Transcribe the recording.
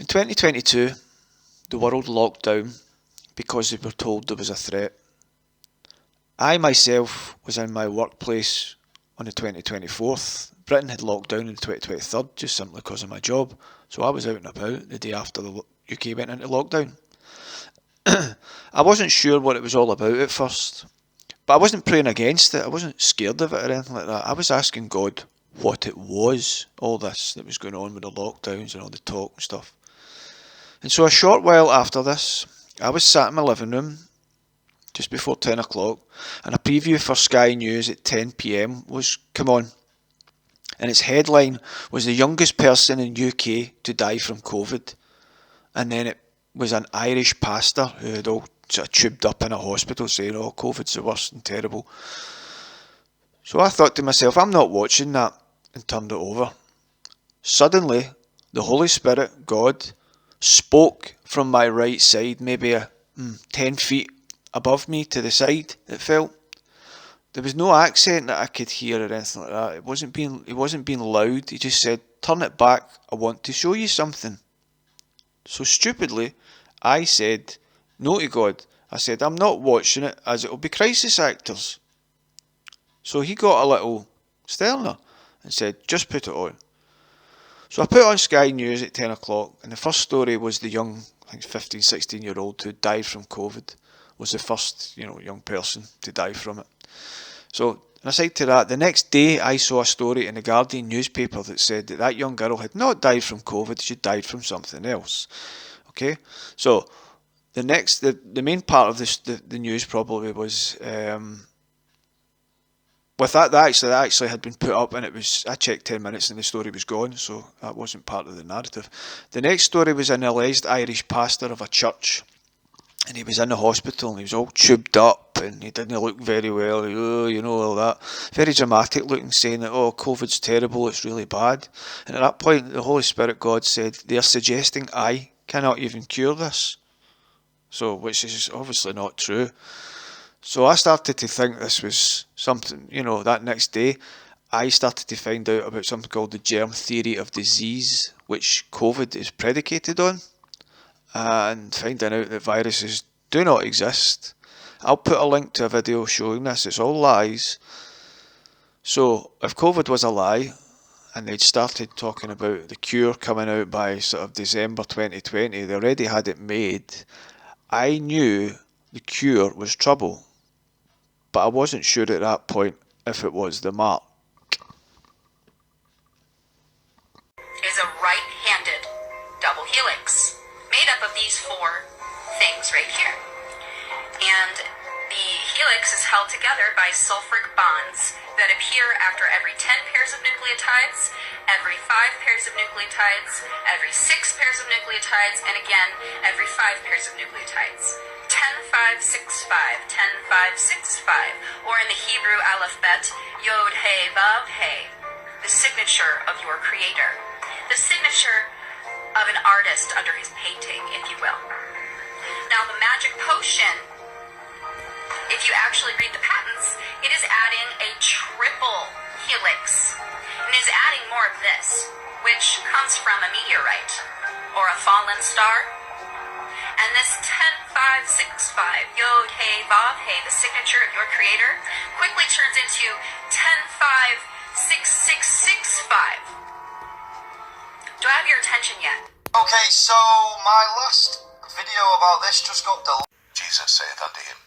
In 2022, the world locked down because they were told there was a threat. I myself was in my workplace on the 2024th. Britain had locked down on the 2023rd just simply because of my job, so I was out and about the day after the UK went into lockdown. I wasn't sure what it was all about at first, but I wasn't praying against it. I wasn't scared of it or anything like that. I was asking God what it was, all this that was going on with the lockdowns and all the talk and stuff. And so a short while after this, I was sat in my living room just before 10 o'clock, and a preview for Sky News at 10 PM was come on. And its headline was the youngest person in UK to die from COVID. And then it was an Irish pastor who had all sort of tubed up in a hospital saying, oh, COVID's the worst and terrible. So I thought to myself, I'm not watching that, and turned it over. Suddenly, the Holy Spirit, God, spoke from my right side, maybe 10 feet above me to the side, it felt. There was no accent that I could hear or anything like that. It wasn't being loud. He just said, turn it back, I want to show you something. So stupidly, I said no to God. I said, I'm not watching it, as it will be crisis actors. So he got a little sterner and said, just put it on. So I put on Sky News at 10 o'clock, and the first story was the young, I think 15, 16-year-old who died from COVID. Was the first, young person to die from it. So, and aside to that, the next day I saw a story in the Guardian newspaper that said that young girl had not died from COVID, she died from something else. Okay, so the main part of the news probably was with that actually had been put up, and I checked 10 minutes and the story was gone, so that wasn't part of the narrative. The next story was an alleged Irish pastor of a church. And he was in the hospital and he was all tubed up and he didn't look very well, all that. Very dramatic looking, saying that, oh, COVID's terrible, it's really bad. And at that point, the Holy Spirit, God, said, they're suggesting I cannot even cure this. So, which is obviously not true. So I started to think this was something, that next day, I started to find out about something called the germ theory of disease, which COVID is predicated on. And finding out that viruses do not exist. I'll put a link to a video showing this. It's all lies. So if COVID was a lie and they'd started talking about the cure coming out by sort of December 2020, they already had it made, I knew the cure was trouble, but I wasn't sure at that point if it was the mark. Is a right-handed double helix made up of these four things right here. And the helix is held together by sulfuric bonds that appear after every 10 pairs of nucleotides, every 5 pairs of nucleotides, every 6 pairs of nucleotides, and again, every 5 pairs of nucleotides. 10-5-6-5, 10-5-6-5, or in the Hebrew alphabet, Yod-He-Vav-He, the signature of your creator. The signature of an artist under his painting, if you will. Now, the magic potion, if you actually read the patents, it is adding a triple helix. And is adding more of this, which comes from a meteorite or a fallen star. And this 10-5-6-5, Yod-He-Vav-He, the signature of your creator, quickly turns into 10-5-6-6-6-5. Do I have your attention yet? Okay, so my last video about this just got deleted. Jesus saith unto him,